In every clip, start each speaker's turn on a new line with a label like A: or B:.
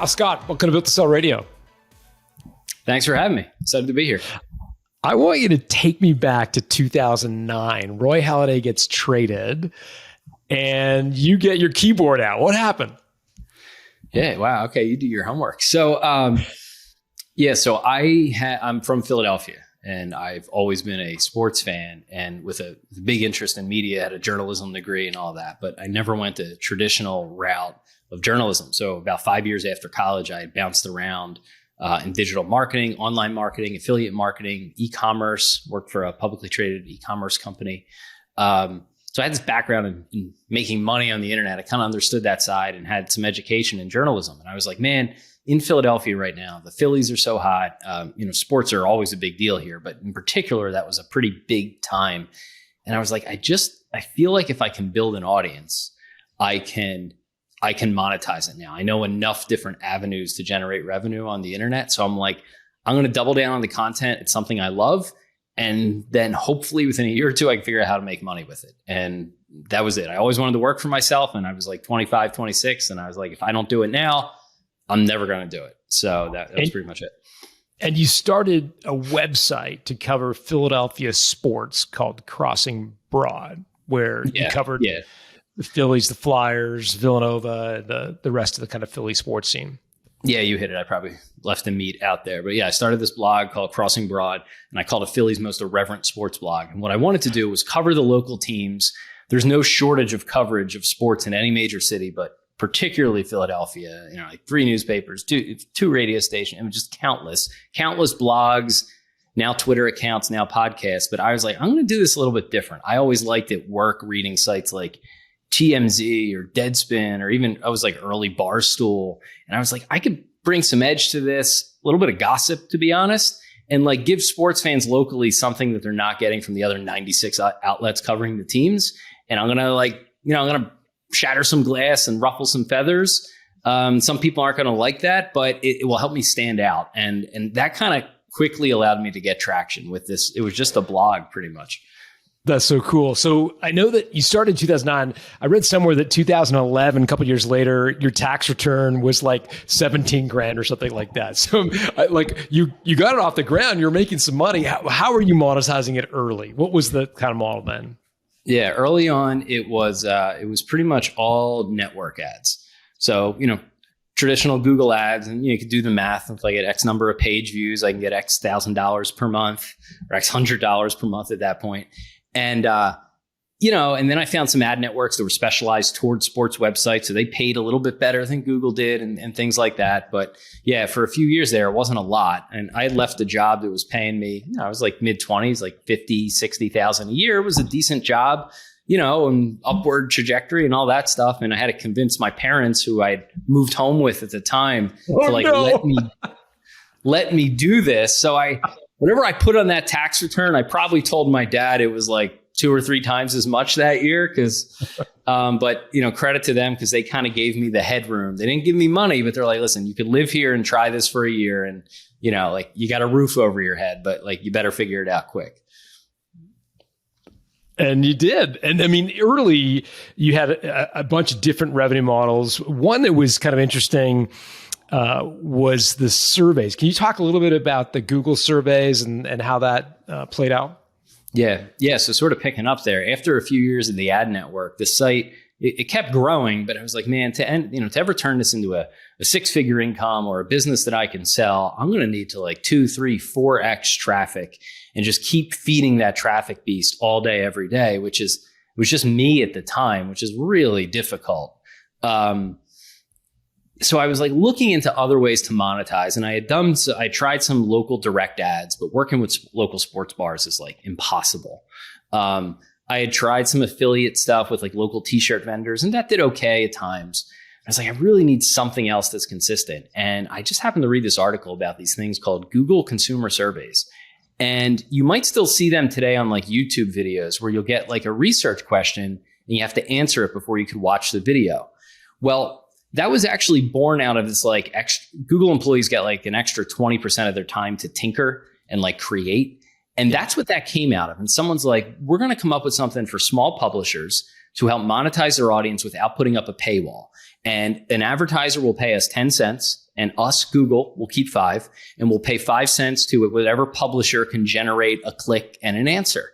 A: Kyle Scott, welcome to Built to Sell Radio.
B: Thanks for having me. Excited to be here.
A: I want you to take me back to 2009. Roy Halladay gets traded and you get your keyboard out. What happened?
B: Yeah. Wow. Okay. You do your homework. So, I'm from Philadelphia and I've always been a sports fan and with a big interest in media, had a journalism degree and all that, but I never went the traditional route of journalism. So about 5 years after college, I bounced around in digital marketing, online marketing, affiliate marketing, e-commerce, worked for a publicly traded e-commerce company. So I had this background in making money on the internet. I kind of understood that side and had some education in journalism. And I was like, man, in Philadelphia right now, the Phillies are so hot. Sports are always a big deal here, but in particular, that was a pretty big time. And I was like, I feel like if I can build an audience, I can monetize it now. I know enough different avenues to generate revenue on the internet. So I'm like, I'm going to double down on the content. It's something I love. And then hopefully within a year or two, I can figure out how to make money with it. And that was it. I always wanted to work for myself. And I was like 25, 26. And I was like, if I don't do it now, I'm never going to do it. So that was pretty much it.
A: And you started a website to cover Philadelphia sports called Crossing Broad, where you covered the Phillies, the Flyers, Villanova, the rest of the kind of Philly sports scene.
B: Yeah, you hit it. I probably left the meat out there. But yeah, I started this blog called Crossing Broad, and I called it Philly's most irreverent sports blog. And what I wanted to do was cover the local teams. There's no shortage of coverage of sports in any major city, but particularly Philadelphia, like 3 newspapers, two radio stations, and just countless blogs, now Twitter accounts, now podcasts. But I was like, I'm going to do this a little bit different. I always liked at work reading sites like TMZ or Deadspin, or even I was like early Barstool. And I was like, I could bring some edge to this, a little bit of gossip, to be honest, and like give sports fans locally something that they're not getting from the other 96 outlets covering the teams. And I'm going to I'm going to shatter some glass and ruffle some feathers. Some people aren't going to like that, but it will help me stand out. And that kind of quickly allowed me to get traction with this. It was just a blog pretty much.
A: That's so cool. So I know that you started in 2009. I read somewhere that 2011, a couple of years later, your tax return was like 17 grand or something like that. So you got it off the ground. You're making some money. How are you monetizing it early? What was the kind of model then?
B: Yeah, early on, it was pretty much all network ads. So, traditional Google ads, and you could do the math. If I get X number of page views, I can get X $1,000 per month or X $100 per month at that point. And, and then I found some ad networks that were specialized towards sports websites. So they paid a little bit better than Google did and things like that. But yeah, for a few years there, it wasn't a lot. And I had left a job that was paying me, I was like mid-20s, like 50, 60,000 a year. It was a decent job, and upward trajectory and all that stuff. And I had to convince my parents, who I'd moved home with at the time, let me do this. So whatever I put on that tax return, I probably told my dad it was like 2 or 3 times as much that year. But credit to them, because they kind of gave me the headroom. They didn't give me money, but they're like, listen, you could live here and try this for a year. And, you got a roof over your head, but you better figure it out quick.
A: And you did. And I mean, early, you had a bunch of different revenue models. One that was kind of interesting was the surveys. Can you talk a little bit about the Google surveys and how that played out?
B: Yeah. So sort of picking up there, after a few years of the ad network, the site, it kept growing, but I was like, man, to ever turn this into a 6-figure income or a business that I can sell, I'm going to need to 2, 3, 4x traffic and just keep feeding that traffic beast all day, every day, it was just me at the time, which is really difficult. So I was looking into other ways to monetize, and I tried some local direct ads, but working with local sports bars is impossible. I had tried some affiliate stuff with local T-shirt vendors, and that did okay at times. I was like, I really need something else that's consistent. And I just happened to read this article about these things called Google consumer surveys. And you might still see them today on YouTube videos, where you'll get a research question and you have to answer it before you could watch the video. Well, that was actually born out of this Google employees get an extra 20% of their time to tinker and create. And that's what that came out of. And someone's like, we're going to come up with something for small publishers to help monetize their audience without putting up a paywall. And an advertiser will pay us 10 cents and us, Google, will keep 5, and we'll pay 5 cents to whatever publisher can generate a click and an answer.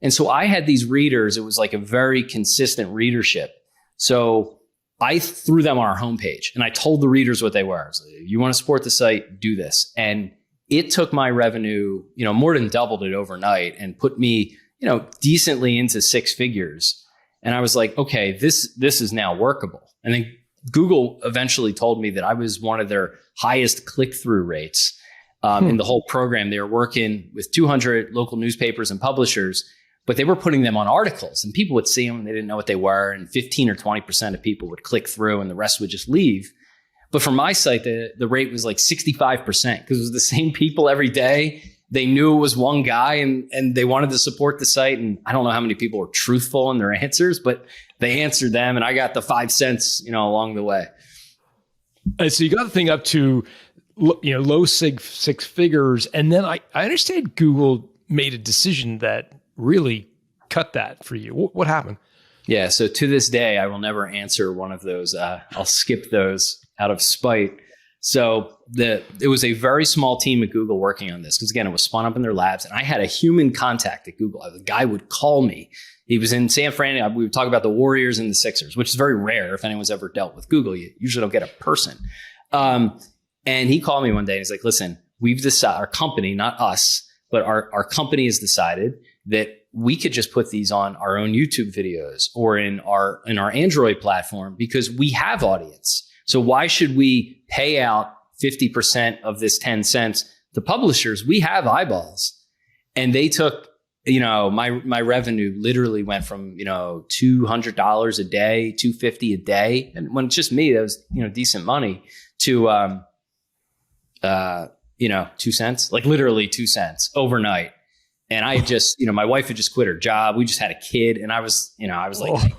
B: And so I had these readers. It was like a very consistent readership. So I threw them on our homepage and I told the readers what they were. I was like, you want to support the site, do this. And it took my revenue, more than doubled it overnight and put me, decently into 6 figures. And I was like, okay, this is now workable. And then Google eventually told me that I was one of their highest click-through rates in the whole program. They were working with 200 local newspapers and publishers, but they were putting them on articles and people would see them and they didn't know what they were. And 15 or 20% of people would click through and the rest would just leave. But for my site, the rate was like 65% because it was the same people every day. They knew it was one guy and they wanted to support the site. And I don't know how many people were truthful in their answers, but they answered them and I got the 5 cents, along the way.
A: And so you got the thing up to, low six figures. And then I understand Google made a decision that really cut that for you. What happened?
B: Yeah. So to this day, I will never answer one of those. I'll skip those out of spite. So it was a very small team at Google working on this because, again, it was spun up in their labs. And I had a human contact at Google. The guy would call me. He was in San Fran. We would talk about the Warriors and the Sixers, which is very rare if anyone's ever dealt with Google. You usually don't get a person. And he called me one day and he's like, listen, we've decided, our company, not us, but our company has decided that we could just put these on our own YouTube videos or in our Android platform because we have audience. So why should we pay out 50% of this 10 cents to publishers? We have eyeballs. And they took, my revenue literally went from, $200 a day, $250 a day. And when it's just me, that was, decent money to, 2 cents, like literally 2 cents overnight. And I just, my wife had just quit her job. We just had a kid. And I was like,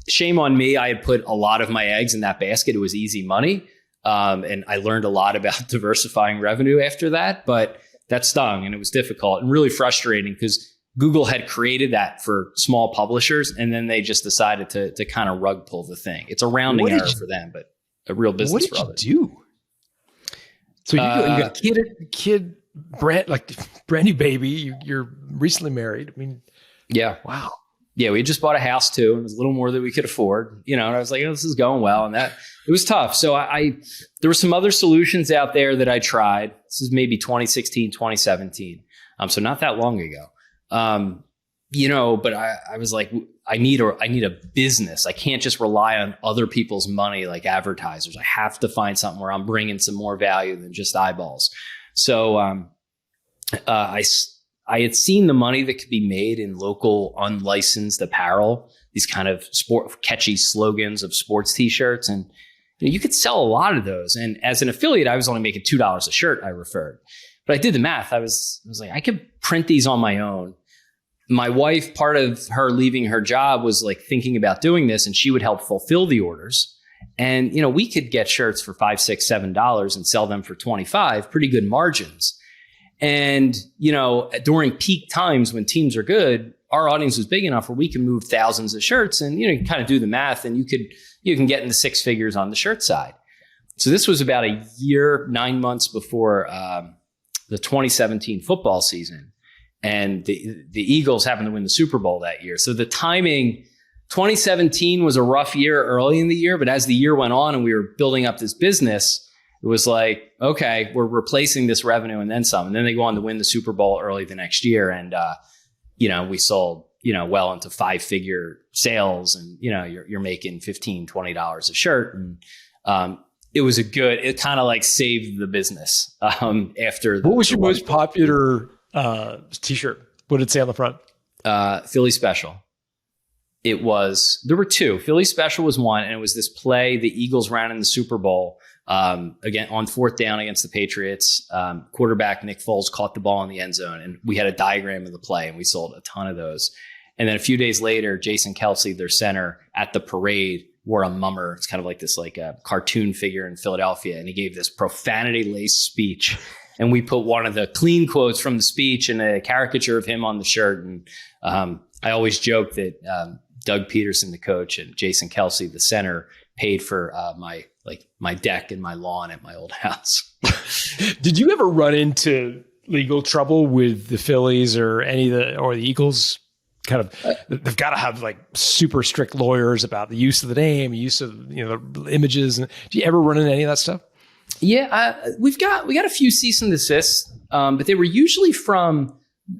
B: shame on me. I had put a lot of my eggs in that basket. It was easy money. And I learned a lot about diversifying revenue after that, but that stung and it was difficult and really frustrating because Google had created that for small publishers. And then they just decided to kind of rug pull the thing. It's a rounding error for them, but a real business for others.
A: What did you do? So you got a kid, brand new baby. You're recently married. I mean,
B: yeah.
A: Wow.
B: Yeah, we just bought a house too, and it was a little more than we could afford, and I was like, this is going well. And that it was tough. So there were some other solutions out there that I tried. This is maybe 2016, 2017. So not that long ago. But I was like, I need a business. I can't just rely on other people's money like advertisers. I have to find something where I'm bringing some more value than just eyeballs. So I had seen the money that could be made in local unlicensed apparel, these kind of catchy slogans of sports T-shirts. And you could sell a lot of those. And as an affiliate, I was only making $2 a shirt, I referred. But I did the math. I was like, I could print these on my own. My wife, part of her leaving her job was like thinking about doing this, and she would help fulfill the orders. And, we could get shirts for $5, $6, $7 and sell them for $25, pretty good margins. And, during peak times when teams are good, our audience was big enough where we can move thousands of shirts and, you kind of do the math and you can get into 6 figures on the shirt side. So this was about a year, 9 months before the 2017 football season. And the Eagles happened to win the Super Bowl that year. So the timing, 2017 was a rough year early in the year, but as the year went on and we were building up this business, it was like, okay, we're replacing this revenue and then some. And then they go on to win the Super Bowl early the next year. And, we sold, well into 5-figure sales and, you're making $15, $20 a shirt. And it was it kind of like saved the business after.
A: What was your most popular T-shirt? What did it say on the front?
B: Philly Special. There were 2. Philly Special was one, and it was this play the Eagles ran in the Super Bowl. Again, on 4th down against the Patriots, quarterback Nick Foles caught the ball in the end zone, and we had a diagram of the play, and we sold a ton of those. And then a few days later, Jason Kelce, their center, at the parade, wore a mummer. It's kind of like this a cartoon figure in Philadelphia, and he gave this profanity-laced speech. And we put one of the clean quotes from the speech and a caricature of him on the shirt. And I always joke that Doug Peterson, the coach, and Jason Kelsey, the center, paid for my deck and my lawn at my old house.
A: Did you ever run into legal trouble with the Phillies or the Eagles? Kind of, they've got to have like super strict lawyers about the use of the name, use of the images. And do you ever run into any of that stuff?
B: Yeah, we got a few cease and desists, but they were usually from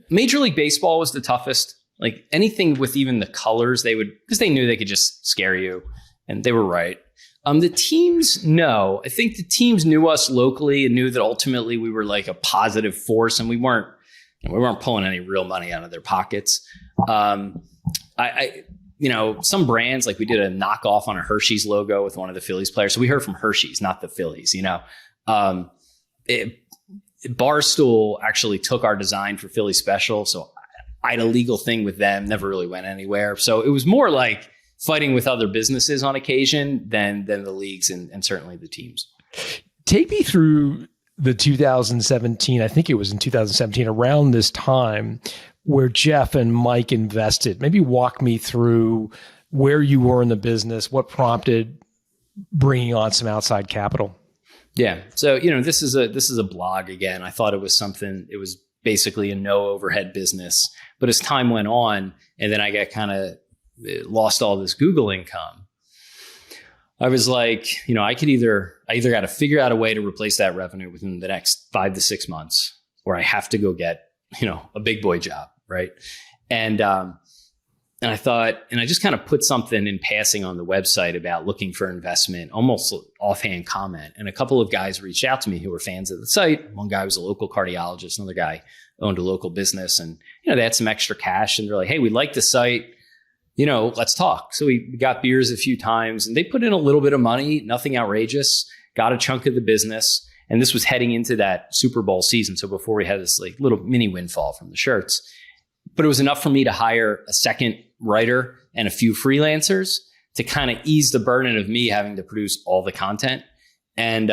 B: Major League Baseball was the toughest. Like anything with even the colors, because they knew they could just scare you, and they were right. The teams, no. I think the teams knew us locally and knew that ultimately we were like a positive force, and we weren't pulling any real money out of their pockets. Some brands, like we did a knockoff on a Hershey's logo with one of the Phillies players. So we heard from Hershey's, not the Phillies, Barstool actually took our design for Philly Special. So I had a legal thing with them, never really went anywhere. So it was more like fighting with other businesses on occasion than the leagues and certainly the teams.
A: Take me through the 2017, I think it was in 2017, around this time, where Jeff and Mike invested. Maybe walk me through where you were in the business, what prompted bringing on some outside capital.
B: Yeah. So, this is a blog again. I thought it was basically a no overhead business, but as time went on and then I got kind of lost all this Google income, I was like, I either got to figure out a way to replace that revenue within the next 5 to 6 months, or I have to go get, a big boy job. Right. And I thought, and I just kind of put something in passing on the website about looking for investment, almost offhand comment. And a couple of guys reached out to me who were fans of the site. One guy was a local cardiologist. Another guy owned a local business, and, they had some extra cash, and they're like, hey, we like the site. Let's talk. So we got beers a few times, and they put in a little bit of money, nothing outrageous, got a chunk of the business. And this was heading into that Super Bowl season. So before we had this like little mini windfall from the shirts, but it was enough for me to hire a second writer and a few freelancers to kind of ease the burden of me having to produce all the content. And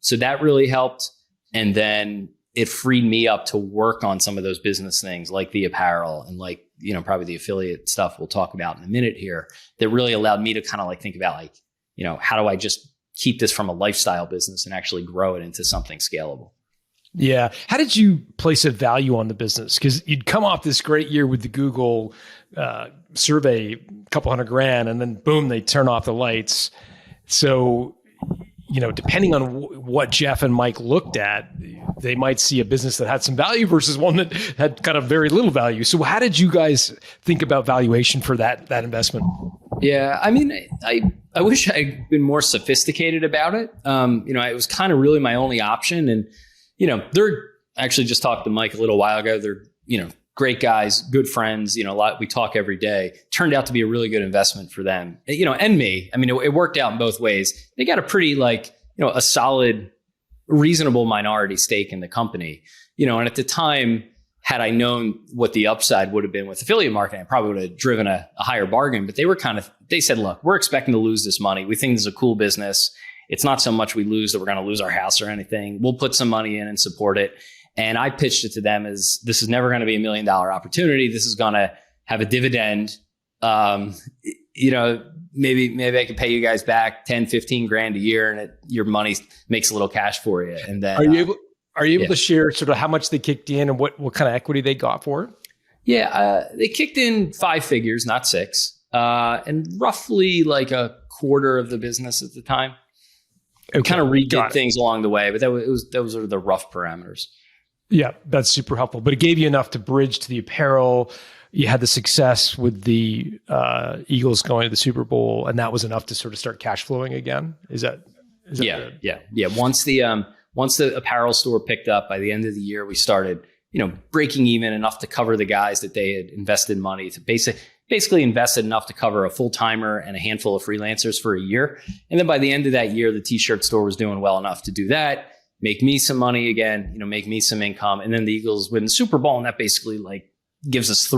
B: so that really helped. And then it freed me up to work on some of those business things like the apparel and like, probably the affiliate stuff we'll talk about in a minute here, that really allowed me to kind of like think about like, how do I just keep this from a lifestyle business and actually grow it into something scalable?
A: Yeah. How did you place a value on the business? Because you'd come off this great year with the Google survey, a couple $100,000, and then boom, they turn off the lights. So, depending on what Jeff and Mike looked at, they might see a business that had some value versus one that had kind of very little value. So how did you guys think about valuation for that investment?
B: Yeah. I mean, I wish I'd been more sophisticated about it. It was kind of really my only option. And, I actually just talked to Mike a little while ago. They're, great guys, good friends, we talk every day. Turned out to be a really good investment for them, and me. I mean, it worked out in both ways. They got a pretty a solid, reasonable minority stake in the company, and at the time, had I known what the upside would have been with affiliate marketing, I probably would have driven a higher bargain. But they said, look, we're expecting to lose this money. We think this is a cool business. It's not so much we lose that we're going to lose our house or anything. We'll put some money in and support it. And I pitched it to them as, this is never going to be $1 million opportunity. This is going to have a dividend. Maybe I could pay you guys back 10, 15 grand a year, and your money makes a little cash for you. And then
A: are you able to share sort of how much they kicked in and what kind of equity they got for it?
B: Yeah, they kicked in 5 figures, not 6, and roughly like a quarter of the business at the time. Okay. Kind of redid things along the way, but those are the rough parameters.
A: Yeah, that's super helpful. But it gave you enough to bridge to the apparel. You had the success with the Eagles going to the Super Bowl, and that was enough to sort of start cash flowing again. Is that yeah. Once the apparel store picked up, by the end of the year, we started, breaking even enough to cover the guys that they had invested money to basically invested enough to cover a full-timer and a handful of freelancers for a year. And then by the end of that year, the T-shirt store was doing well enough to do that, make me some money again, make me some income. And then the Eagles win the Super Bowl, and that basically gives us 2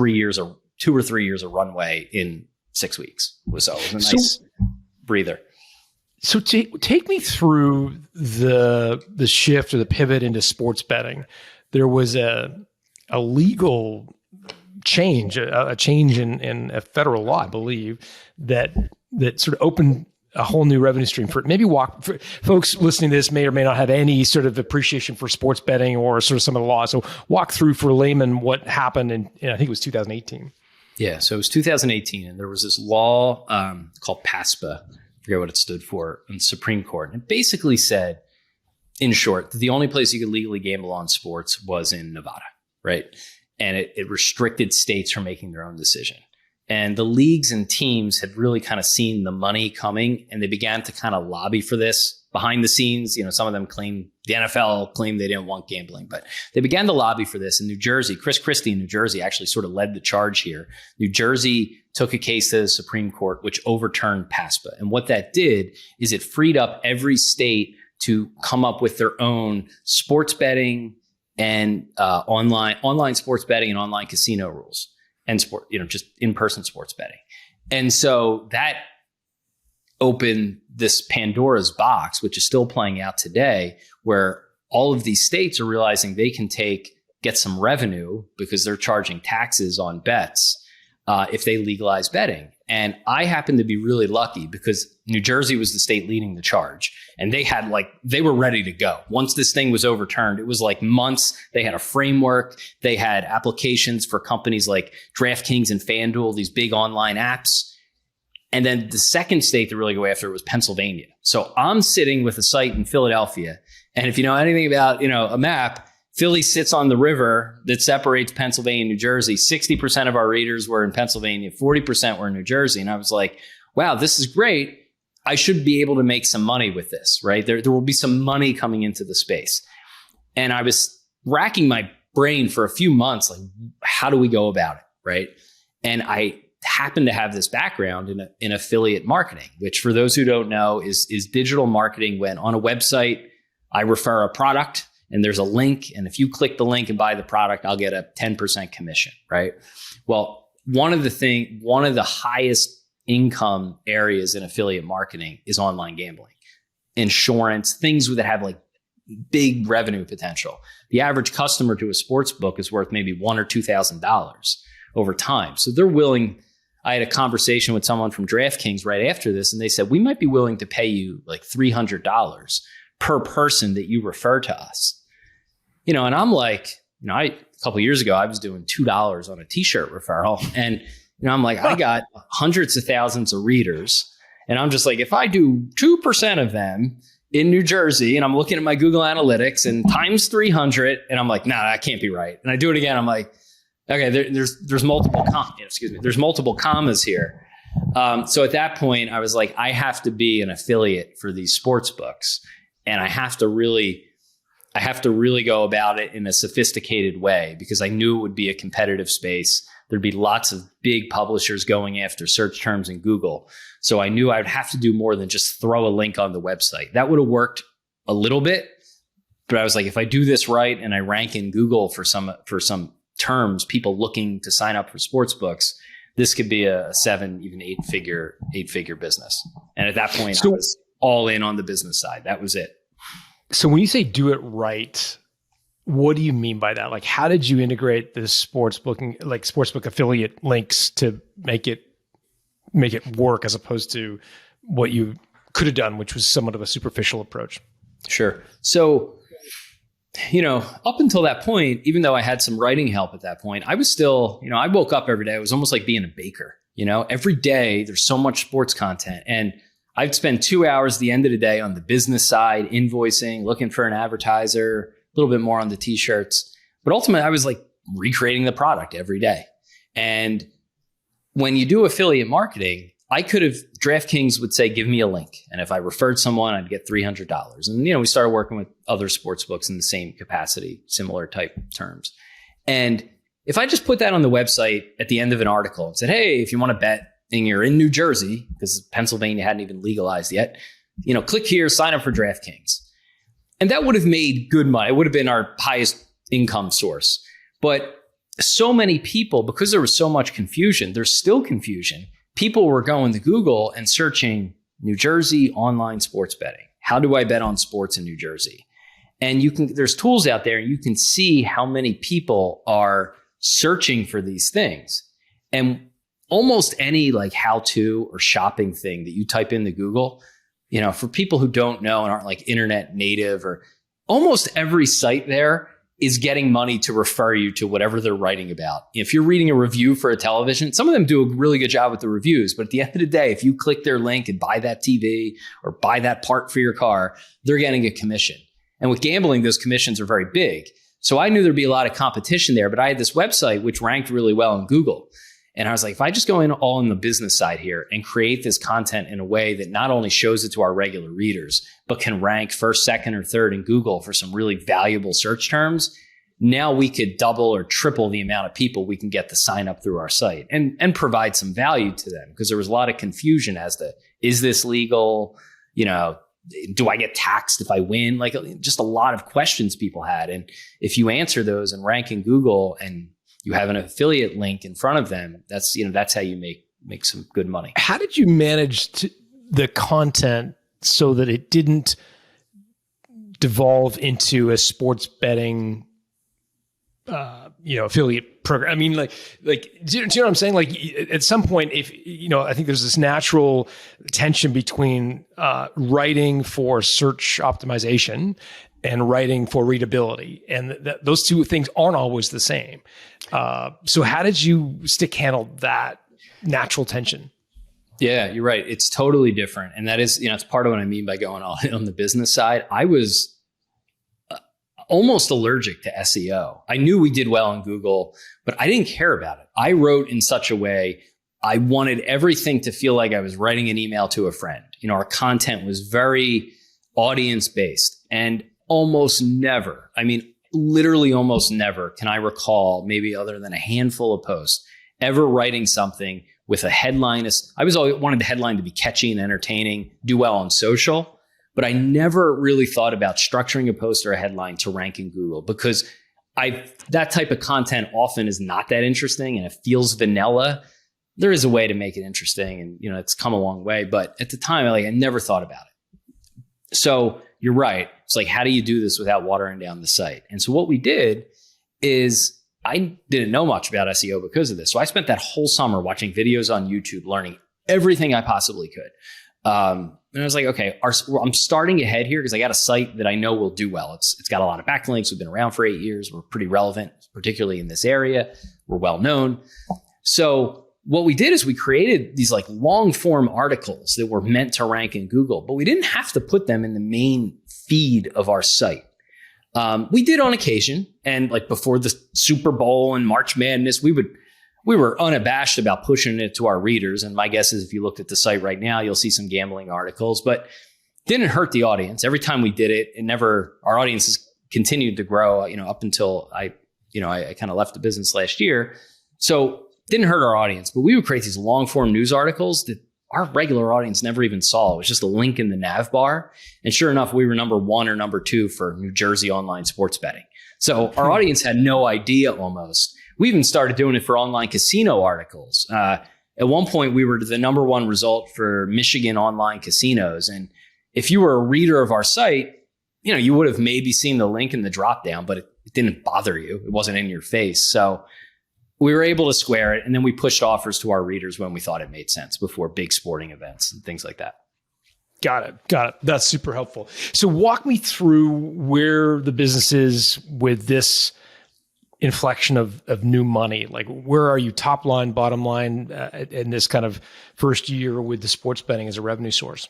A: or 3 years of runway in 6 weeks. So it was a nice breather. So take me through the shift or the pivot into sports betting. There was a legal change, a change in a federal law, I believe, that sort of opened a whole new revenue stream for maybe for folks listening to this may or may not have any sort of appreciation for sports betting or sort of some of the laws. So walk through for layman what happened in I think it was 2018.
B: Yeah, so it was 2018, and there was this law called PASPA. I forget what it stood for in the Supreme Court. And it basically said, in short, that the only place you could legally gamble on sports was in Nevada, right? And it restricted states from making their own decision. And the leagues and teams had really kind of seen the money coming, and they began to kind of lobby for this behind the scenes. You know, some of them the NFL claimed they didn't want gambling, but they began to lobby for this in New Jersey. Chris Christie in New Jersey actually sort of led the charge here. New Jersey took a case to the Supreme Court, which overturned PASPA. And what that did is it freed up every state to come up with their own sports betting and online sports betting and online casino rules. And just in-person sports betting. And so that opened this Pandora's box, which is still playing out today, where all of these states are realizing they can get some revenue because they're charging taxes on bets if they legalize betting. And I happen to be really lucky because New Jersey was the state leading the charge, and they were ready to go. Once this thing was overturned, it was like months. They had a framework. They had applications for companies like DraftKings and FanDuel, these big online apps. And then the second state to really go after it was Pennsylvania. So I'm sitting with a site in Philadelphia. And if you know anything about, a map, Philly sits on the river that separates Pennsylvania and New Jersey. 60% of our readers were in Pennsylvania, 40% were in New Jersey. And I was like, wow, this is great. I should be able to make some money with this, right? There will be some money coming into the space. And I was racking my brain for a few months, like, how do we go about it, right? And I happen to have this background in affiliate marketing, which for those who don't know is digital marketing when on a website, I refer a product and there's a link. And if you click the link and buy the product, I'll get a 10% commission, right? Well, one of the highest income areas in affiliate marketing is online gambling, insurance, things that have like big revenue potential. The average customer to a sports book is worth maybe $1,000 or $2,000 over time. So they're willing. I had a conversation with someone from DraftKings right after this, and they said, we might be willing to pay you like $300 per person that you refer to us. And I'm like, a couple of years ago, I was doing $2 on a T-shirt referral. And, I'm like, I got hundreds of thousands of readers. And I'm just like, if I do 2% of them in New Jersey, and I'm looking at my Google Analytics and times 300, and I'm like, nah, that can't be right. And I do it again. I'm like, okay, there's multiple there's multiple commas here. So at that point, I was like, I have to be an affiliate for these sports books, and I have to really go about it in a sophisticated way because I knew it would be a competitive space. There'd be lots of big publishers going after search terms in Google. So I knew I'd have to do more than just throw a link on the website. That would have worked a little bit, but I was like, if I do this right and I rank in Google for some terms, people looking to sign up for sports books, this could be a 7, even 8-figure business. And at that point, I was all in on the business side. That was it.
A: So when you say do it right, what do you mean by that? Like, how did you integrate the sportsbook affiliate links to make it work as opposed to what you could have done, which was somewhat of a superficial approach? Sure.
B: So, up until that point, even though I had some writing help at that point, I was still, I woke up every day. It was almost like being a baker. Every day there's so much sports content, and I'd spend 2 hours at the end of the day on the business side, invoicing, looking for an advertiser, a little bit more on the T-shirts. But ultimately, I was like recreating the product every day. And when you do affiliate marketing, DraftKings would say, give me a link. And if I referred someone, I'd get $300. And, we started working with other sports books in the same capacity, similar type terms. And if I just put that on the website at the end of an article and said, hey, if you want to bet and you're in New Jersey, because Pennsylvania hadn't even legalized yet, click here, sign up for DraftKings. And that would have made good money. It would have been our highest income source. But so many people, because there was so much confusion, there's still confusion. People were going to Google and searching New Jersey online sports betting. How do I bet on sports in New Jersey? And there's tools out there, and you can see how many people are searching for these things. And almost any like how-to or shopping thing that you type into Google, you know, for people who don't know and aren't like internet native, or almost every site there is getting money to refer you to whatever they're writing about. If you're reading a review for a television, some of them do a really good job with the reviews, but at the end of the day, if you click their link and buy that TV or buy that part for your car, they're getting a commission. And with gambling, those commissions are very big. So I knew there'd be a lot of competition there, but I had this website which ranked really well in Google. And I was like, if I just go in all in the business side here and create this content in a way that not only shows it to our regular readers, but can rank first, second, or third in Google for some really valuable search terms, now we could double or triple the amount of people we can get to sign up through our site and provide some value to them. Because there was a lot of confusion as to, is this legal? You know, do I get taxed if I win? Like just a lot of questions people had. And if you answer those and rank in Google and you have an affiliate link in front of them, that's, you know, that's how you make some good money.
A: How did you manage the content so that it didn't devolve into a sports betting, affiliate program? I mean, like, do you know what I'm saying? Like at some point, if, you know, I think there's this natural tension between writing for search optimization and writing for readability. And those two things aren't always the same. So how did you stick handle that natural tension?
B: Yeah, you're right. It's totally different. And that is, you know, it's part of what I mean by going all in on the business side. I was almost allergic to SEO. I knew we did well on Google, but I didn't care about it. I wrote in such a way, I wanted everything to feel like I was writing an email to a friend. You know, our content was very audience-based, and almost never, I mean, literally almost never can I recall, maybe other than a handful of posts, ever writing something with a headline. I was always wanted the headline to be catchy and entertaining, do well on social, but I never really thought about structuring a post or a headline to rank in Google, because that type of content often is not that interesting and it feels vanilla. There is a way to make it interesting, and you know, it's come a long way, but at the time, I never thought about it. So you're right. It's like, how do you do this without watering down the site? And so what we did is, I didn't know much about SEO because of this. So I spent that whole summer watching videos on YouTube, learning everything I possibly could. And I was like, okay, I'm starting ahead here because I got a site that I know will do well. It's got a lot of backlinks. We've been around for 8 years. We're pretty relevant, particularly in this area. We're well known. So what we did is we created these like long form articles that were meant to rank in Google, but we didn't have to put them in the main feed of our site. We did on occasion, and like before the Super Bowl and March Madness, we were unabashed about pushing it to our readers. And my guess is if you looked at the site right now, you'll see some gambling articles, but didn't hurt the audience. Every time we did it, our audience has continued to grow, you know, up until I kind of left the business last year. So didn't hurt our audience, but we would create these long form news articles that our regular audience never even saw. It was just a link in the nav bar. And sure enough, we were number 1 or number 2 for New Jersey online sports betting. So our audience had no idea almost. We even started doing it for online casino articles. At one point, we were the number 1 result for Michigan online casinos. And if you were a reader of our site, you know, you would have maybe seen the link in the drop down, but it didn't bother you. It wasn't in your face. So we were able to square it. And then we pushed offers to our readers when we thought it made sense, before big sporting events and things like that.
A: Got it. That's super helpful. So walk me through where the business is with this inflection of new money. Like, where are you top line, bottom line in this kind of first year with the sports betting as a revenue source?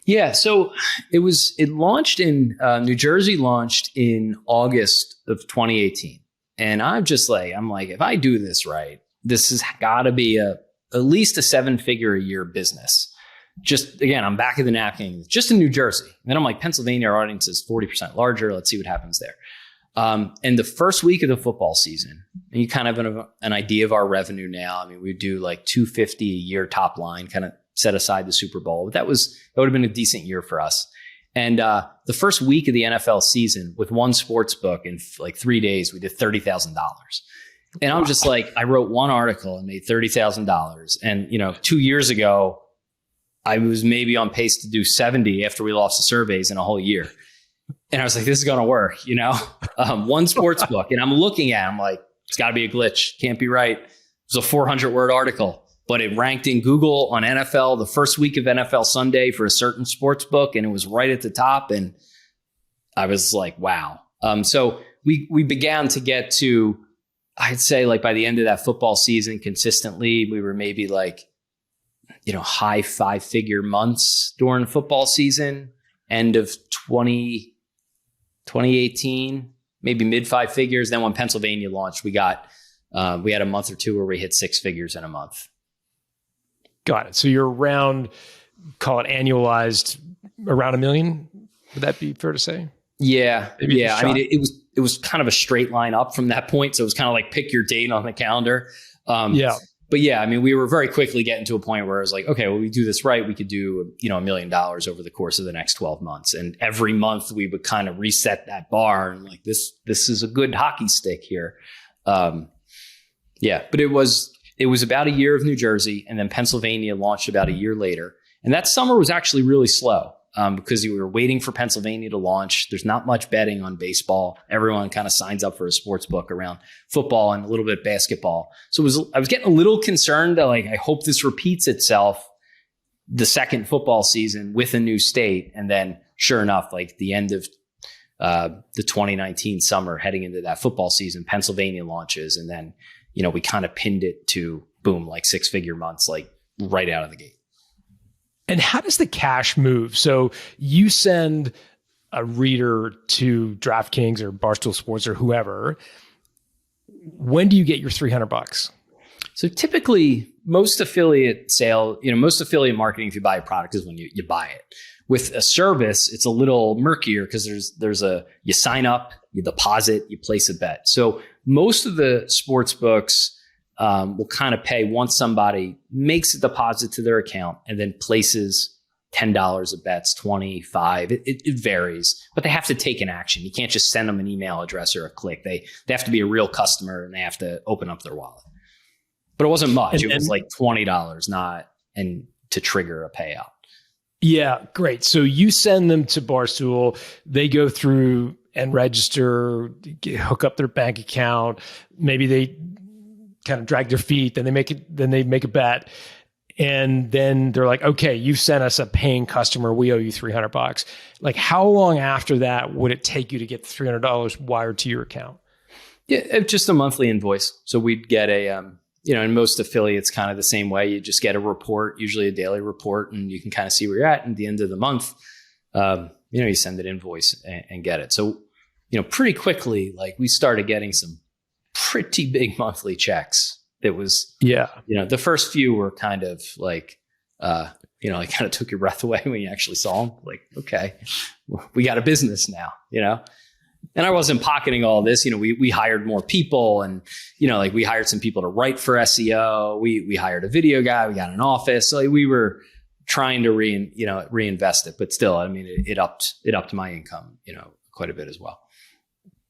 B: Yeah. So it launched in New Jersey, launched in August of 2018. And I'm like, if I do this right, this has got to be at least a 7-figure a year business. Just, again, I'm back of the napkin, just in New Jersey. And then I'm like, Pennsylvania, our audience is 40% larger. Let's see what happens there. And the first week of the football season, and you kind of have an idea of our revenue now. I mean, we do like $250 a year top line, kind of set aside the Super Bowl. But that would have been a decent year for us. And the first week of the NFL season, with one sports book in like 3 days, we did $30,000. And I'm just like, I wrote one article and made $30,000. And, you know, 2 years ago, I was maybe on pace to do 70 after we lost the surveys in a whole year. And I was like, this is going to work, you know, one sports book. And I'm looking at it, I'm like, it's got to be a glitch. Can't be right. It was a 400-word article, but it ranked in Google on NFL the first week of NFL Sunday for a certain sports book, and it was right at the top. And I was like, wow. So we began to get to, I'd say like by the end of that football season, consistently, we were maybe like, high 5-figure months during football season, end of 2018, maybe mid 5 figures. Then when Pennsylvania launched, we had a month or two where we hit 6 figures in a month.
A: Got it. So you're around, call it annualized, around $1 million. Would that be fair to say?
B: Yeah. Yeah. I mean, it was kind of a straight line up from that point. So it was kind of like pick your date on the calendar. But yeah, I mean, we were very quickly getting to a point where it was like, okay, well, we do this right, we could do, $1 million over the course of the next 12 months. And every month we would kind of reset that bar and like, this is a good hockey stick here. But it was about a year of New Jersey, and then Pennsylvania launched about a year later. And that summer was actually really slow. Because we were waiting for Pennsylvania to launch. There's not much betting on baseball. Everyone kind of signs up for a sports book around football and a little bit basketball. So I was getting a little concerned that like, I hope this repeats itself the second football season with a new state. And then sure enough, like the end of the 2019 summer heading into that football season, Pennsylvania launches. And then, we kind of pinned it to boom, like 6-figure months, like right out of the gate.
A: And how does the cash move? So you send a reader to DraftKings or Barstool Sports or whoever. When do you get your $300?
B: So typically most affiliate marketing, if you buy a product, is when you buy it. With a service, it's a little murkier because you sign up, you deposit, you place a bet. So most of the sports books will kind of pay once somebody makes a deposit to their account and then places $10 of bets, 25. It varies, but they have to take an action. You can't just send them an email address or a click. They have to be a real customer and they have to open up their wallet. But it wasn't much. It was like $20, and to trigger a payout.
A: Yeah, great. So you send them to Barstool. They go through and register, hook up their bank account. Maybe they kind of drag their feet, then they make a bet. And then they're like, okay, you sent us a paying customer. We owe you $300. Like how long after that would it take you to get the $300 wired to your account?
B: Yeah, just a monthly invoice. So we'd get and most affiliates kind of the same way. You just get a report, usually a daily report, and you can kind of see where you're at. And at the end of the month, you send an invoice and get it. So, pretty quickly, like we started getting some pretty big monthly checks. It was, the first few were kind of like, it kind of took your breath away when you actually saw them. Like, okay, we got a business now, And I wasn't pocketing all this. We hired more people, and we hired some people to write for SEO. We hired a video guy. We got an office. So we were trying to reinvest it, but still, I mean, it upped my income, quite a bit as well.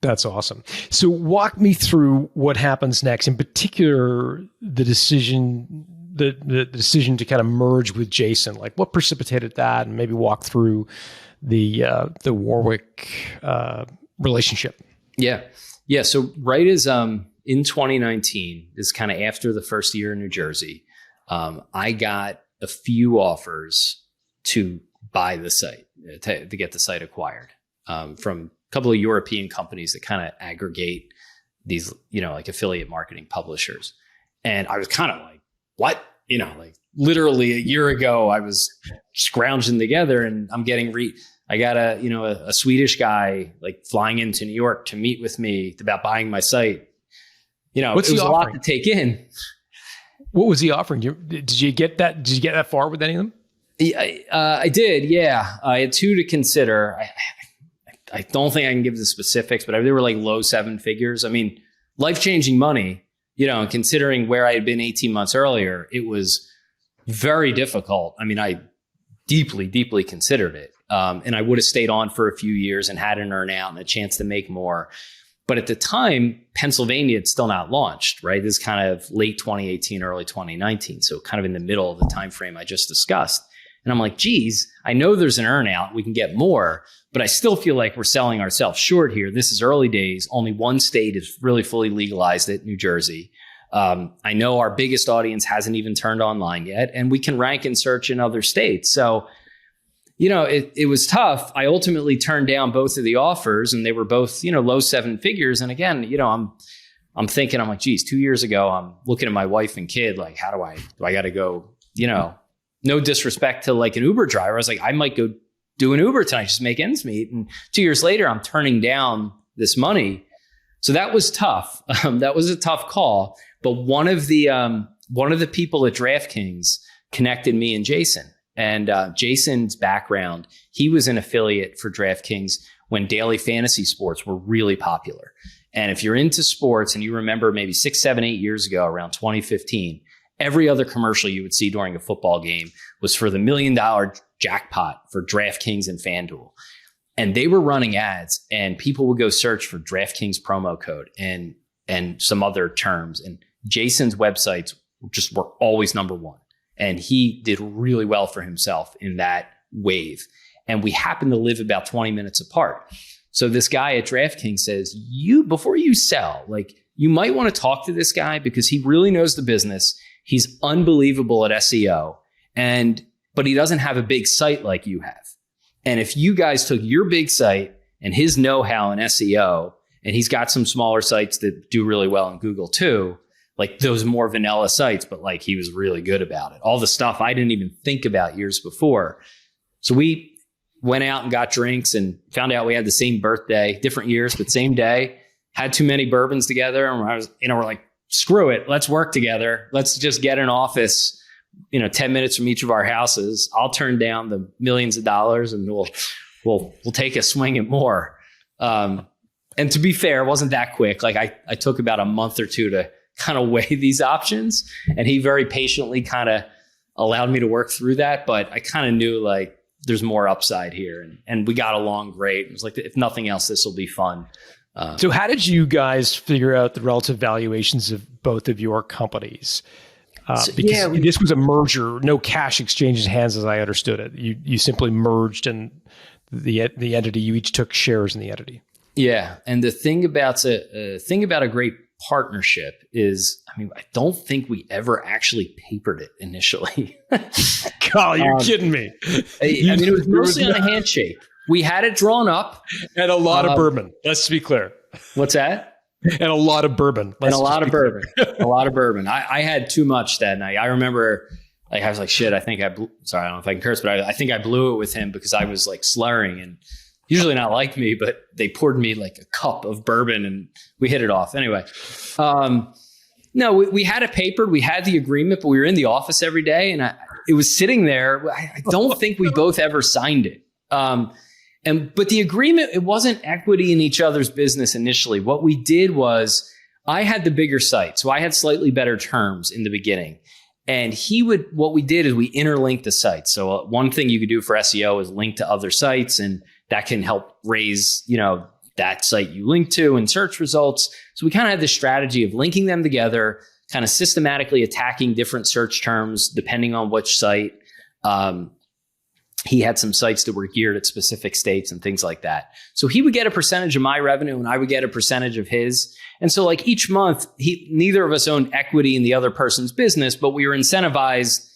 A: That's awesome. So walk me through what happens next, in particular, the decision to kind of merge with Jason. Like what precipitated that, and maybe walk through the Warwick relationship. Yeah.
B: So right as in 2019 is kind of after the first year in New Jersey, I got a few offers to buy the site, to get the site acquired from couple of European companies that kind of aggregate these, like affiliate marketing publishers. And I was kind of like, what? Like literally a year ago, I was scrounging together and I'm getting I got a Swedish guy like flying into New York to meet with me about buying my site.
A: What's
B: it was a lot to take in.
A: What was he offering? Did you get that far with any of them?
B: I did. Yeah. I had 2 to consider. I don't think I can give the specifics, but they were like low 7 figures. I mean, life-changing money, and considering where I had been 18 months earlier, it was very difficult. I mean, I deeply, deeply considered it. And I would have stayed on for a few years and had an earn out and a chance to make more. But at the time, Pennsylvania had still not launched, right? This is kind of late 2018, early 2019. So kind of in the middle of the time frame I just discussed. And I'm like, geez, I know there's an earnout. We can get more, but I still feel like we're selling ourselves short here. This is early days. Only one state is really fully legalized it, New Jersey. I know our biggest audience hasn't even turned online yet, and we can rank and search in other states. So, it was tough. I ultimately turned down both of the offers, and they were both, low seven figures. And again, I'm thinking, I'm like, geez, 2 years ago, I'm looking at my wife and kid, like, how do I got to go, no disrespect to like an Uber driver. I was like, I might go do an Uber tonight, just make ends meet. And 2 years later, I'm turning down this money. So that was tough. That was a tough call. But one of the people at DraftKings connected me and Jason. And Jason's background, he was an affiliate for DraftKings when daily fantasy sports were really popular. And if you're into sports and you remember maybe 6, 7, 8 years ago, around 2015, every other commercial you would see during a football game was for the $1 million jackpot for DraftKings and FanDuel. And they were running ads, and people would go search for DraftKings promo code and some other terms. And Jason's websites just were always number one. And he did really well for himself in that wave. And we happened to live about 20 minutes apart. So this guy at DraftKings says, before you sell, like, you might want to talk to this guy because he really knows the business. He's unbelievable at SEO, but he doesn't have a big site like you have. And if you guys took your big site and his know-how in SEO, and he's got some smaller sites that do really well in Google too, like those more vanilla sites, but like he was really good about it. All the stuff I didn't even think about years before. So we went out and got drinks and found out we had the same birthday, different years, but same day, had too many bourbons together. And we're like, screw it. Let's work together. Let's just get an office, 10 minutes from each of our houses. I'll turn down the millions of dollars and we'll take a swing at more. And to be fair, it wasn't that quick. Like I took about a month or two to kind of weigh these options, and he very patiently kind of allowed me to work through that. But I kind of knew like there's more upside here, and we got along great. It was like, if nothing else, this will be fun.
A: So how did you guys figure out the relative valuations of both of your companies? Because this was a merger, no cash exchanges hands, as I understood it. You simply merged, and the entity, you each took shares in the entity. Yeah, and the thing about a great partnership is, I don't think we ever actually papered it initially. God, you're kidding me.
B: It was mostly on a handshake. We had it drawn up.
A: And a lot of bourbon. Let's be clear.
B: What's that?
A: And a lot of bourbon.
B: A lot of bourbon. I had too much that night. I remember, like, I was like, shit, I think I blew, sorry, I don't know if I can curse, but I think I blew it with him because I was like slurring, and usually not like me, but they poured me like a cup of bourbon and we hit it off. Anyway, no, we had it papered. We had the agreement, but we were in the office every day, and it was sitting there. I don't think we both ever signed it. But the agreement, it wasn't equity in each other's business initially. What we did was, I had the bigger site, so I had slightly better terms in the beginning. And what we did is we interlinked the sites. So one thing you could do for SEO is link to other sites, and that can help raise, that site you link to and search results. So we kind of had this strategy of linking them together, kind of systematically attacking different search terms depending on which site. He had some sites that were geared at specific states and things like that. So he would get a percentage of my revenue and I would get a percentage of his. And so like each month, neither of us owned equity in the other person's business, but we were incentivized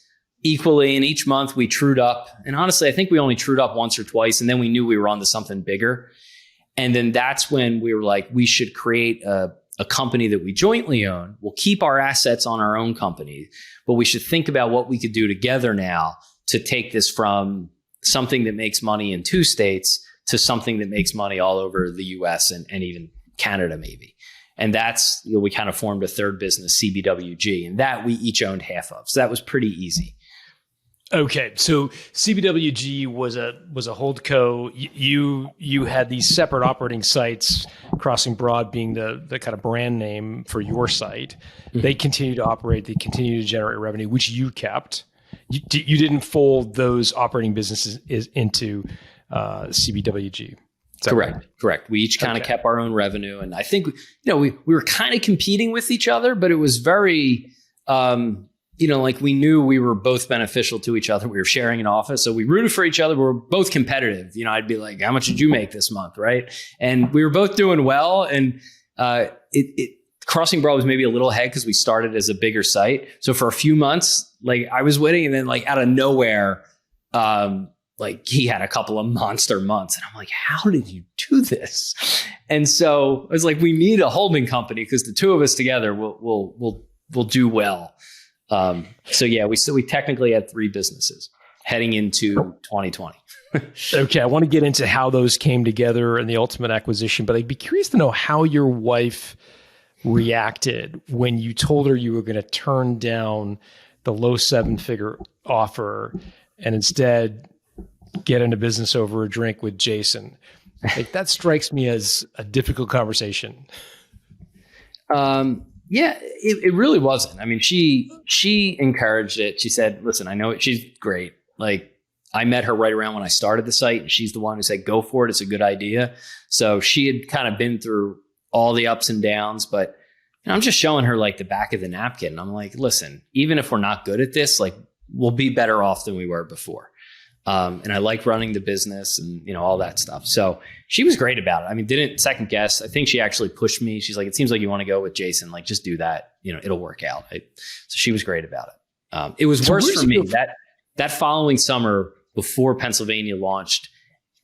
B: equally. And each month we trued up. And honestly, I think we only trued up once or twice. And then we knew we were onto something bigger. And then that's when we were like, we should create a company that we jointly own. We'll keep our assets on our own company, but we should think about what we could do together now to take this from something that makes money in 2 states to something that makes money all over the US and even Canada maybe. And that's, we kind of formed a third business, CBWG, and that we each owned half of. So that was pretty easy.
A: Okay, so CBWG was a holdco. You had these separate operating sites, Crossing Broad being the kind of brand name for your site. Mm-hmm. They continue to operate. They continue to generate revenue, which you kept. You didn't fold those operating businesses into CBWG.
B: Correct. We each kind of kept our own revenue, and I think we were kind of competing with each other, but it was very like we knew we were both beneficial to each other. We were sharing an office, so we rooted for each other. We were both competitive. I'd be like, how much did you make this month? Right. And we were both doing well. And Crossing Broad was maybe a little ahead because we started as a bigger site. So for a few months, like I was winning, and then like out of nowhere, like he had a couple of monster months, and I'm like, how did you do this? And so I was like, we need a holding company because the two of us together will do well. So yeah, we technically had 3 businesses heading into 2020.
A: Okay, I want to get into how those came together and the ultimate acquisition, but I'd be curious to know how your wife reacted when you told her you were going to turn down the low 7-figure offer and instead get into business over a drink with Jason. Like that strikes me as a difficult conversation.
B: Yeah, it really wasn't. I mean, she encouraged it. She said, listen, I know it. She's great. Like I met her right around when I started the site, and she's the one who said, go for it. It's a good idea. So she had kind of been through all the ups and downs, but I'm just showing her like the back of the napkin. And I'm like, listen, even if we're not good at this, like we'll be better off than we were before. And I like running the business and, all that stuff. So she was great about it. I mean, didn't second guess. I think she actually pushed me. She's like, it seems like you want to go with Jason. Like, just do that. It'll work out. So she was great about it. It was worse for me that following summer before Pennsylvania launched,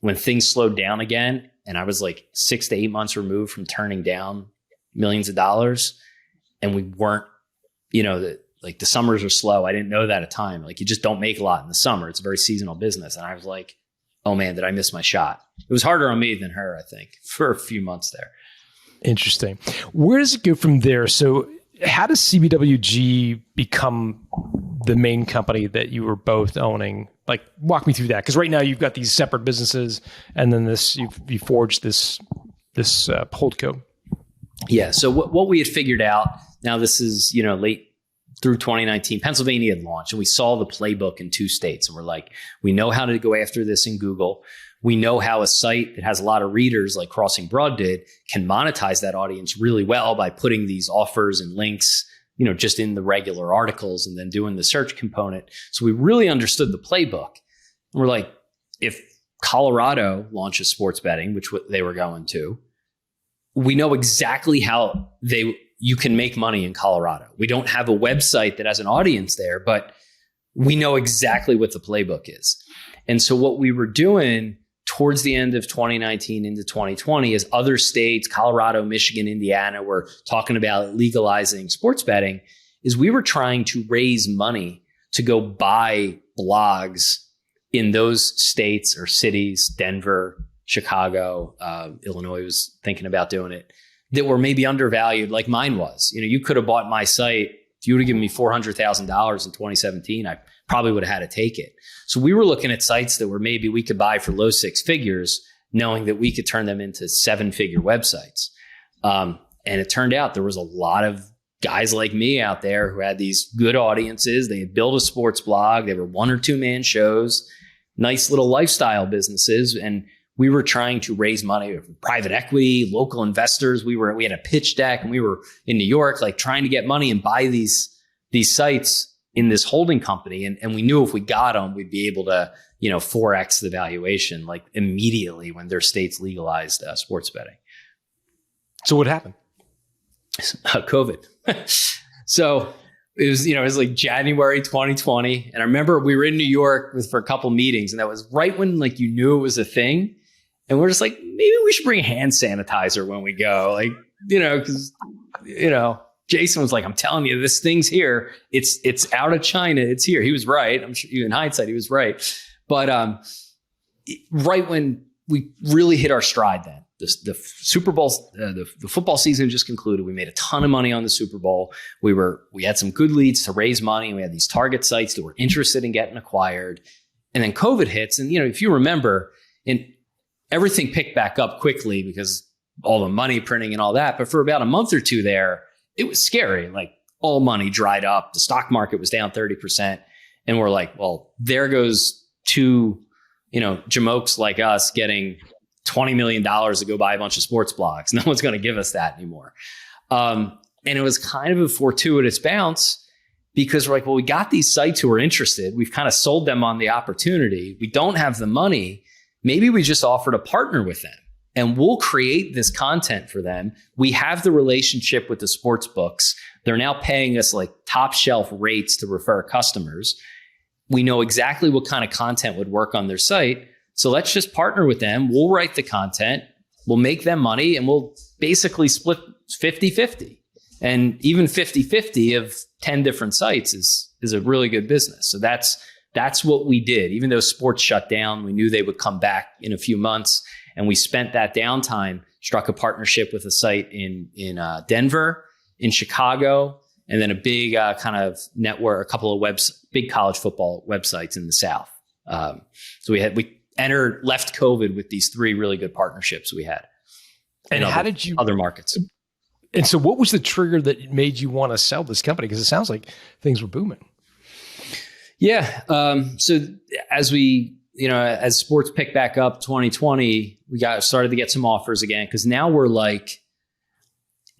B: when things slowed down again. And I was like 6 to 8 months removed from turning down millions of dollars. And we weren't, the summers are slow. I didn't know that at the time. Like you just don't make a lot in the summer. It's a very seasonal business. And I was like, oh man, did I miss my shot? It was harder on me than her, I think, for a few months there.
A: Interesting. Where does it go from there? So how does CBWG become the main company that you were both owning? Like walk me through that. Because right now you've got these separate businesses and then you forged this holdco.
B: Yeah. So what we had figured out, now this is, late through 2019, Pennsylvania had launched, and we saw the playbook in 2 states. And we're like, we know how to go after this in Google. We know how a site that has a lot of readers like Crossing Broad did can monetize that audience really well by putting these offers and links, just in the regular articles and then doing the search component. So we really understood the playbook. And we're like, if Colorado launches sports betting, which they were going to, we know exactly how you can make money in Colorado. We don't have a website that has an audience there, but we know exactly what the playbook is. And so what we were doing towards the end of 2019 into 2020 is other states, Colorado, Michigan, Indiana, were talking about legalizing sports betting, is we were trying to raise money to go buy blogs in those states or cities, Denver, Chicago, Illinois was thinking about doing it, that were maybe undervalued like mine was. You could have bought my site. If you would have given me $400,000 in 2017, I probably would have had to take it. So we were looking at sites that were maybe we could buy for low 6 figures, knowing that we could turn them into 7-figure websites. And it turned out there was a lot of guys like me out there who had these good audiences. They had built a sports blog. They were 1 or 2 man shows, nice little lifestyle businesses. And we were trying to raise money from private equity, local investors. We had a pitch deck, and we were in New York, like trying to get money and buy these sites in this holding company. And we knew if we got them, we'd be able to, 4x the valuation, like immediately when their states legalized sports betting.
A: So what happened?
B: COVID. So it was like January 2020. And I remember we were in New York for a couple meetings, and that was right when like you knew it was a thing. And we're just like, maybe we should bring hand sanitizer when we go. Like, because, Jason was like, I'm telling you, this thing's here. It's out of China. It's here. He was right. I'm sure in hindsight, he was right. But right when we really hit our stride then, the Super Bowl, the football season just concluded. We made a ton of money on the Super Bowl. We had some good leads to raise money. We had these target sites that were interested in getting acquired. And then COVID hits. And, if you remember, everything picked back up quickly because all the money printing and all that. But for about a month or two there, it was scary. Like all money dried up. The stock market was down 30%. And we're like, well, there goes 2, jamokes like us getting $20 million to go buy a bunch of sports blogs. No one's going to give us that anymore. And it was kind of a fortuitous bounce because we're like, well, we got these sites who are interested. We've kind of sold them on the opportunity. We don't have the money. Maybe we just offer to partner with them and we'll create this content for them. We have the relationship with the sports books. They're now paying us like top shelf rates to refer customers. We know exactly what kind of content would work on their site. So let's just partner with them. We'll write the content. We'll make them money and we'll basically split 50-50. And even 50-50 of 10 different sites is a really good business. So that's what we did. Even though sports shut down, we knew they would come back in a few months. And we spent that downtime, struck a partnership with a site in Denver, in Chicago, and then a big kind of network, a couple of big college football websites in the South. So we left COVID with these 3 really good partnerships we had.
A: And how did you
B: other markets?
A: And so what was the trigger that made you want to sell this company? Because it sounds like things were booming.
B: Yeah. So as sports picked back up 2020, we started to get some offers again. Cause now we're like,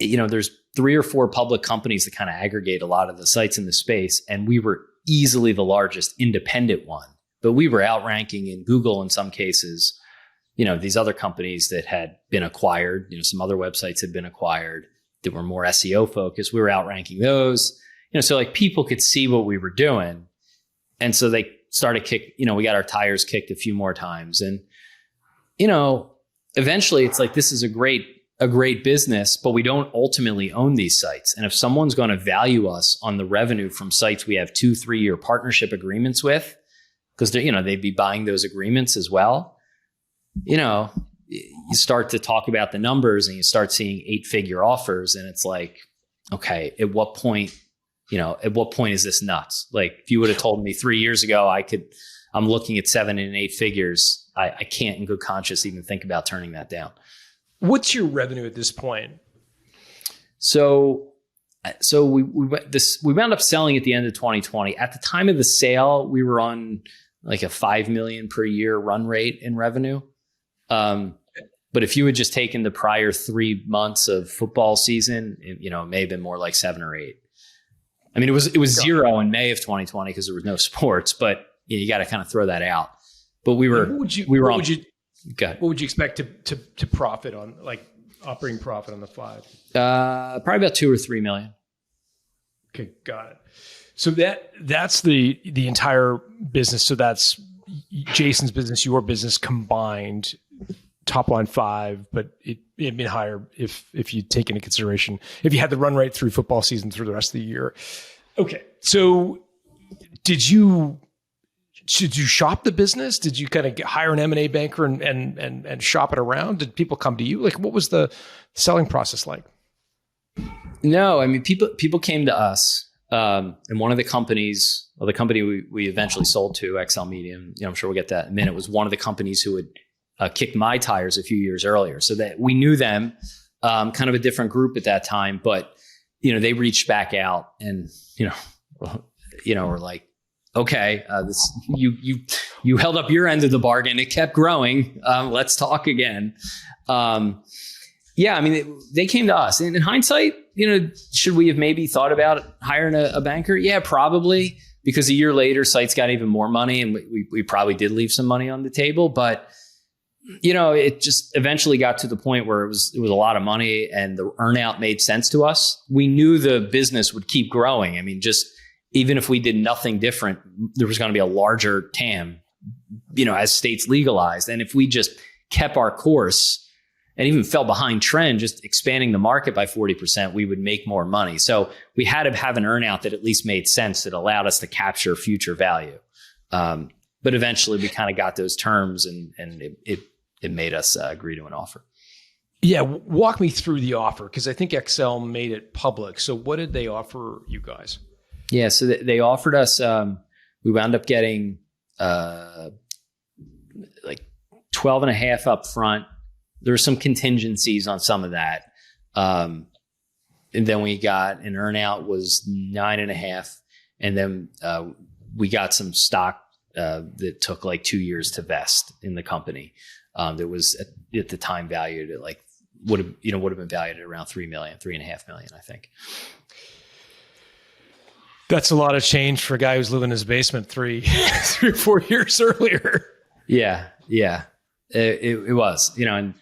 B: there's 3 or 4 public companies that kind of aggregate a lot of the sites in the space. And we were easily the largest independent one, but we were outranking in Google in some cases, these other companies that had been acquired, some other websites had been acquired that were more SEO focused. We were outranking those, so like people could see what we were doing. And so they started we got our tires kicked a few more times. And, eventually it's like, this is a great business, but we don't ultimately own these sites. And if someone's going to value us on the revenue from sites we have 2-3 year partnership agreements with, because they'd be buying those agreements as well, you start to talk about the numbers and you start seeing 8-figure offers. And it's like, okay, at what point is this nuts? Like if you would have told me 3 years ago, I'm looking at 7 and 8 figures. I can't in good conscience even think about turning that down.
A: What's your revenue at this point?
B: So we wound up selling at the end of 2020. At the time of the sale, we were on like a $5 million per year run rate in revenue. But if you had just taken the prior 3 months of football season, it may have been more like 7 or 8. I mean, it was 0 in May of 2020 because there was no sports, but you got to kind of throw that out. But what would you expect to profit on, like operating profit on the 5? Probably about 2 or 3 million.
A: Okay, got it. So that's the entire business. So that's Jason's business, your business combined, top line 5, but it'd been higher if you take into consideration, if you had the run rate through football season through the rest of the year. Okay. So should you shop the business? Did you kind of hire an M&A banker and shop it around? Did people come to you? Like, what was the selling process like?
B: No, I mean, people came to us, and one of the companies, the company we eventually sold to, 𝙁𝙊𝙐𝙇𝙊𝙐, and I'm sure we'll get that in a minute, was one of the companies who had kicked my tires a few years earlier. So that we knew them, kind of a different group at that time, but they reached back out and we're like, okay, you held up your end of the bargain. It kept growing. Let's talk again. Yeah, I mean, they came to us. And in hindsight, should we have maybe thought about hiring a banker? Yeah, probably, because a year later, sites got even more money, and we probably did leave some money on the table. But it just eventually got to the point where it was a lot of money, and the earnout made sense to us. We knew the business would keep growing. I mean, just even if we did nothing different, there was going to be a larger TAM, as states legalized. And if we just kept our course and even fell behind trend, just expanding the market by 40%, we would make more money. So we had to have an earnout that at least made sense, that allowed us to capture future value. But eventually we kind of got those terms, and it made us agree to an offer.
A: Yeah. Walk me through the offer, because I think Excel made it public. So what did they offer you guys?
B: Yeah. So they offered us, we wound up getting like 12.5 up front. There were some contingencies on some of that. And then we got an earnout was 9.5. And then we got some stock that took like 2 years to vest in the company. That was at the time valued at like, would have been valued at around 3.5 million, I think.
A: That's a lot of change for a guy who's living in his basement 3 or 4 years earlier.
B: Yeah. It was, and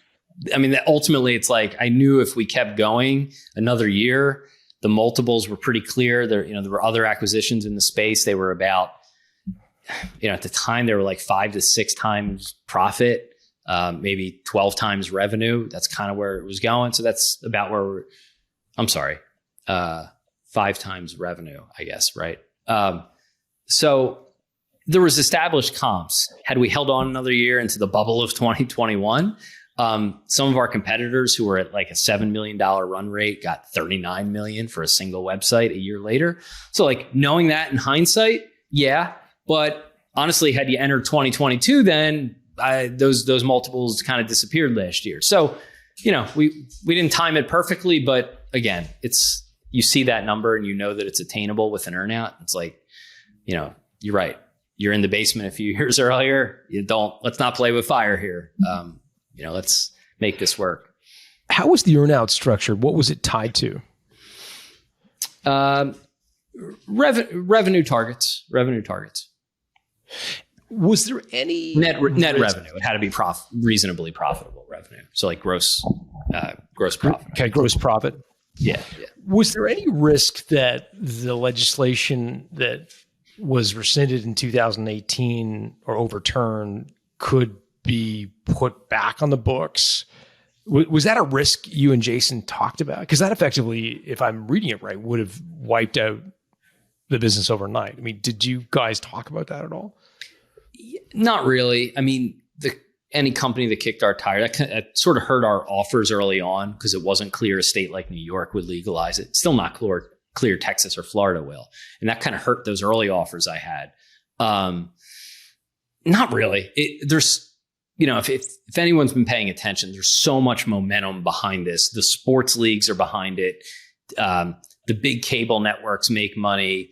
B: I mean, ultimately it's like, I knew if we kept going another year, the multiples were pretty clear. There were other acquisitions in the space. They were about, at the time they were like 5 to 6 times profit, maybe 12 times revenue. That's kind of where it was going. So that's about where 5 times revenue, I guess. Right. So there was established comps. Had we held on another year into the bubble of 2021, some of our competitors who were at like a $7 million run rate got 39 million for a single website a year later. So like knowing that in hindsight, yeah. But honestly, had you entered 2022, then those multiples kind of disappeared last year. So, we didn't time it perfectly, but again, you see that number and you know that it's attainable with an earnout. It's like, you're right. You're in the basement a few years earlier. Let's not play with fire here. Let's make this work.
A: How was the earnout structured? What was it tied to? Revenue targets. Was there any
B: net revenue? It had to be reasonably profitable revenue. So like gross profit.
A: Okay, gross profit.
B: Yeah.
A: Was there any risk that the legislation that was rescinded in 2018 or overturned could be put back on the books? Was that a risk you and Jason talked about? Because that effectively, if I'm reading it right, would have wiped out the business overnight. I mean, did you guys talk about that at all?
B: Not really. I mean, any company that kicked our tire, that sort of hurt our offers early on because it wasn't clear a state like New York would legalize it. Still not clear Texas or Florida will. And that kind of hurt those early offers I had. Not really. If anyone's been paying attention, there's so much momentum behind this. The sports leagues are behind it. The big cable networks make money.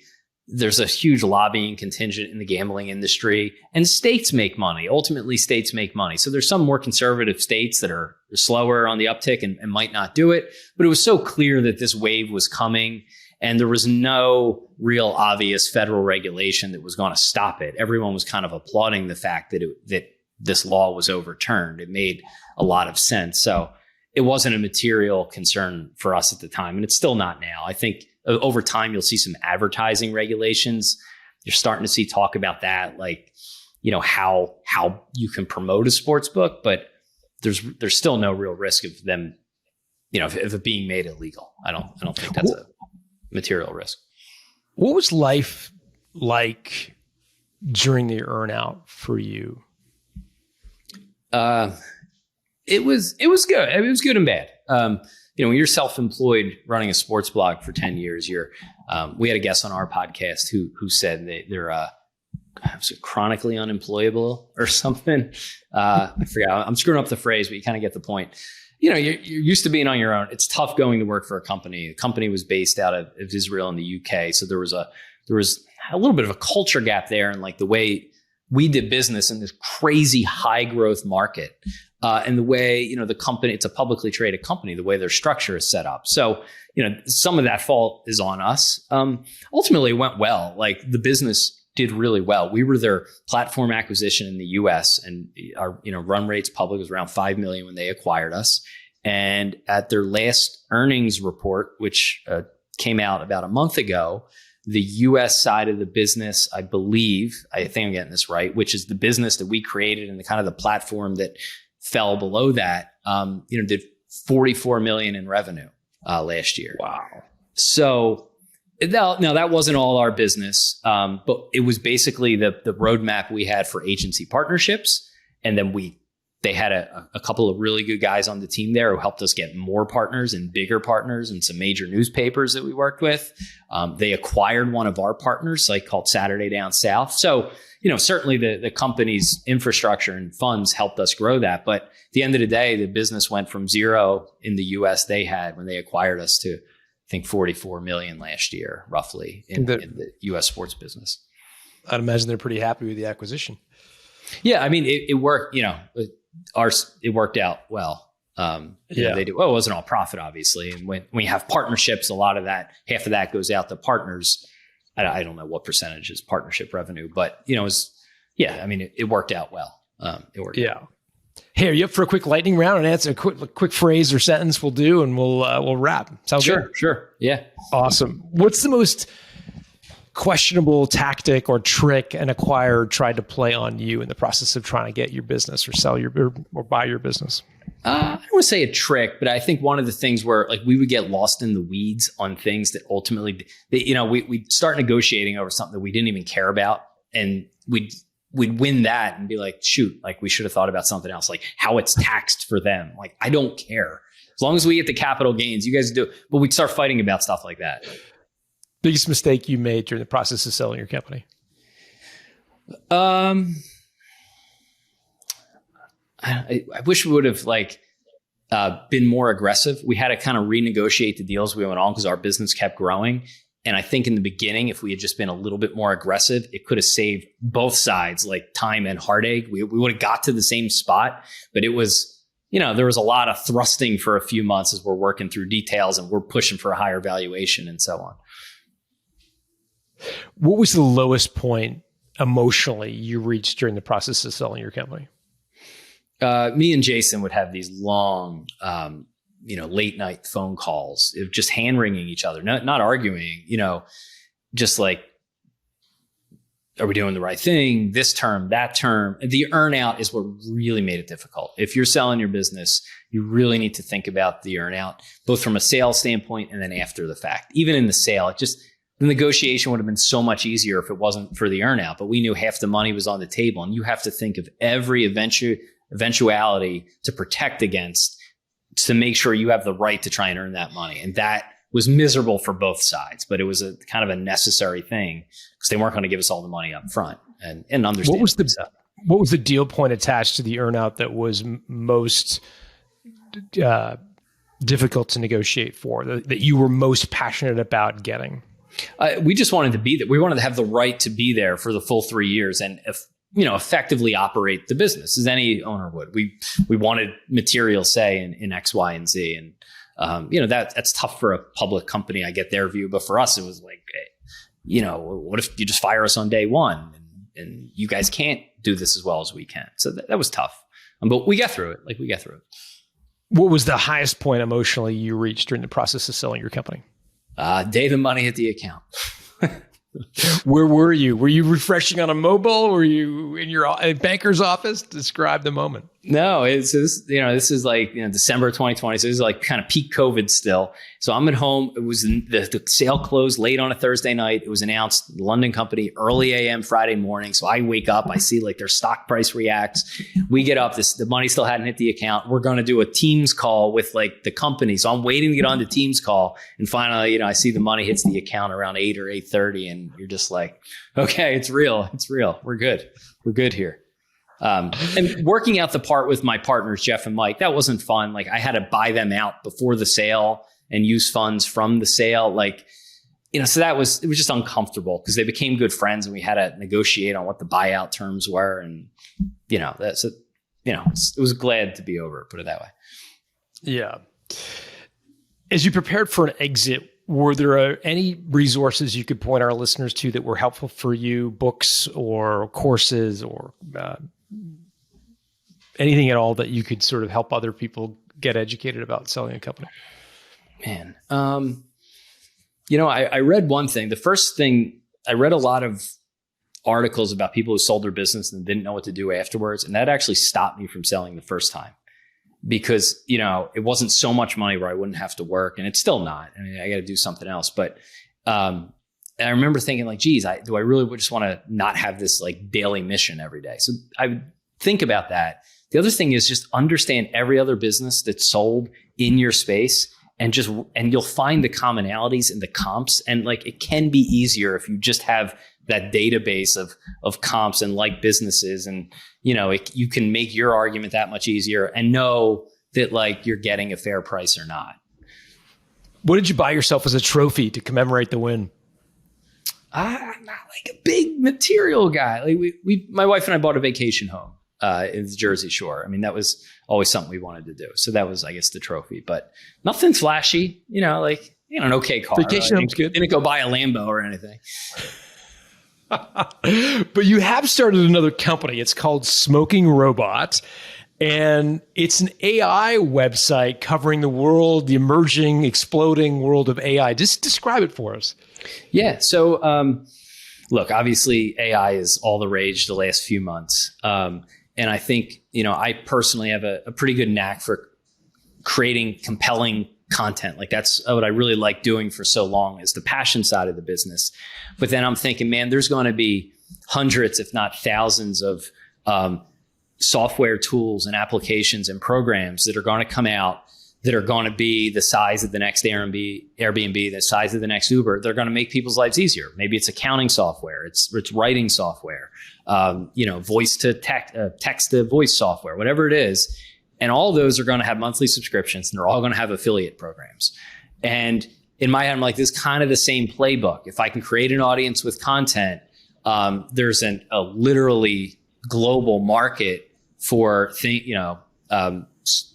B: There's a huge lobbying contingent in the gambling industry, and states make money. Ultimately, states make money. So there's some more conservative states that are slower on the uptick and might not do it. But it was so clear that this wave was coming, and there was no real obvious federal regulation that was going to stop it. Everyone was kind of applauding the fact that this law was overturned. It made a lot of sense. So it wasn't a material concern for us at the time, and it's still not now. I think over time, you'll see some advertising regulations. You're starting to see talk about that, like, how you can promote a sports book, but there's still no real risk of them, if it being made illegal. I don't think that's a material risk.
A: What was life like during the earnout for you?
B: It was good. It was good and bad. When you're self-employed running a sports blog for 10 years, we had a guest on our podcast who said that they're was it chronically unemployable or something. I forgot. I'm screwing up the phrase, but you kind of get the point. You're used to being on your own. It's tough going to work for a company. The company was based out of Israel and the UK. So there was a little bit of a culture gap there, and like the way we did business in this crazy high growth market. And the way, the company, it's a publicly traded company, the way their structure is set up. So, some of that fault is on us. Ultimately, it went well. Like the business did really well. We were their platform acquisition in the US, and our, run rates public was around 5 million when they acquired us. And at their last earnings report, which came out about a month ago, the US side of the business, I think I'm getting this right, which is the business that we created and the kind of the platform that fell below that, did 44 million in revenue last year. Wow. So now that wasn't all our business, but it was basically the roadmap we had for agency partnerships. And then they had a couple of really good guys on the team there who helped us get more partners and bigger partners and some major newspapers that we worked with. They acquired one of our partners, like called Saturday Down South. So, certainly the company's infrastructure and funds helped us grow that. But at the end of the day, the business went from 0 in the US they had when they acquired us to, I think, 44 million last year, roughly, in the US sports business.
A: I'd imagine they're pretty happy with the acquisition.
B: Yeah, I mean, it worked, it worked out well. They do. Well, it wasn't all profit, obviously. And when you have partnerships, half of that goes out to partners. I don't know what percentage is partnership revenue, but it worked out well. It worked out.
A: Hey, are you up for a quick lightning round and answer a quick phrase or sentence we'll do and we'll wrap? Sound good?
B: Sure. Yeah.
A: Awesome. What's the most questionable tactic or trick an acquirer tried to play on you in the process of trying to get your business or sell or buy your business?
B: I don't want to say a trick, but I think one of the things where like we would get lost in the weeds on things that ultimately, we'd start negotiating over something that we didn't even care about, and we'd win that and be like, shoot, like we should have thought about something else, like how it's taxed for them. Like, I don't care. As long as we get the capital gains, you guys do. But we'd start fighting about stuff like that.
A: Biggest mistake you made during the process of selling your company?
B: I wish we would have been more aggressive. We had to kind of renegotiate the deals we went on because our business kept growing. And I think in the beginning, if we had just been a little bit more aggressive, it could have saved both sides like time and heartache. We would have got to the same spot, but it was, there was a lot of thrusting for a few months as we're working through details and we're pushing for a higher valuation and so on.
A: What was the lowest point emotionally you reached during the process of selling your company?
B: Me and Jason would have these long, late night phone calls, just hand wringing each other, not arguing, just like, are we doing the right thing? This term, that term. The earnout is what really made it difficult. If you're selling your business, you really need to think about the earnout, both from a sales standpoint and then after the fact. Even in the sale, the negotiation would have been so much easier if it wasn't for the earnout, but we knew half the money was on the table, and you have to think of every eventuality to protect against, to make sure you have the right to try and earn that money. And that was miserable for both sides, but it was a kind of a necessary thing because they weren't going to give us all the money up front and understand.
A: What was the deal point attached to the earnout that was most difficult to negotiate for, that you were most passionate about getting?
B: We just wanted to be there. We wanted to have the right to be there for the full 3 years and effectively operate the business as any owner would. We wanted material say in X, Y, and Z. And, that's tough for a public company. I get their view, but for us, it was like, what if you just fire us on day one and you guys can't do this as well as we can? So that was tough. But we got through it.
A: What was the highest point emotionally you reached during the process of selling your company?
B: Day the money hit the account.
A: Where were you? Were you refreshing on a mobile? Were you in your banker's office? Describe the moment.
B: No, this is like December 2020. So this is like kind of peak COVID still. So I'm at home. It was the sale closed late on a Thursday night. It was announced London company early AM Friday morning. So I wake up, I see like their stock price reacts. We get up. The money still hadn't hit the account. We're going to do a Teams call with like the company. So I'm waiting to get on the Teams call, and finally, I see the money hits the account around 8 or 8:30, and you're just like, okay, it's real. We're good here. And working out the part with my partners, Jeff and Mike, that wasn't fun. Like I had to buy them out before the sale and use funds from the sale. So it was just uncomfortable because they became good friends and we had to negotiate on what the buyout terms were. And, it was glad to be over, put it that way.
A: Yeah. As you prepared for an exit, were there any resources you could point our listeners to that were helpful for you, books or courses or anything at all that you could sort of help other people get educated about selling a company?
B: Man, I read one thing. The first thing, I read a lot of articles about people who sold their business and didn't know what to do afterwards. And that actually stopped me from selling the first time because, it wasn't so much money where I wouldn't have to work, and it's still not. I mean, I got to do something else. But and I remember thinking like, geez, do I really just want to not have this like daily mission every day? So I would think about that. The other thing is just understand every other business that's sold in your space and you'll find the commonalities and the comps. And like, it can be easier if you just have that database of comps and like businesses, and, you can make your argument that much easier and know that like you're getting a fair price or not.
A: What did you buy yourself as a trophy to commemorate the win?
B: I'm not like a big material guy. Like my wife and I bought a vacation home in the Jersey Shore. I mean, that was always something we wanted to do. So that was, I guess, the trophy, but nothing flashy, an okay car.
A: Vacation home's good.
B: Didn't go buy a Lambo or anything.
A: But you have started another company. It's called Smoking Robot. And it's an AI website covering the world, the emerging, exploding world of AI. Just describe it for us.
B: Yeah. So, look, obviously AI is all the rage the last few months. And I think, I personally have a pretty good knack for creating compelling content. Like that's what I really like doing for so long, is the passion side of the business. But then I'm thinking, man, there's going to be hundreds, if not thousands of software tools and applications and programs that are going to come out that are going to be the size of the next Airbnb, the size of the next Uber. They're going to make people's lives easier. Maybe it's accounting software, it's writing software, voice to text to voice software, whatever it is. And all those are going to have monthly subscriptions, and they're all going to have affiliate programs. And in my head, I'm like, this is kind of the same playbook. If I can create an audience with content, there's a literally global market for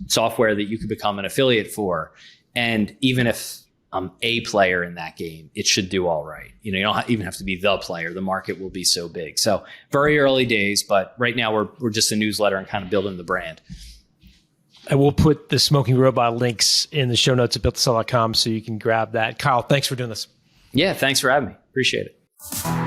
B: software that you could become an affiliate for. And even if I'm a player in that game, it should do all right. You don't even have to be the player. The market will be so big. So very early days, but right now we're just a newsletter and kind of building the brand.
A: I will put the Smoking Robot links in the show notes at builttosell.com so you can grab that. Kyle, thanks for doing this.
B: Yeah, thanks for having me. Appreciate it.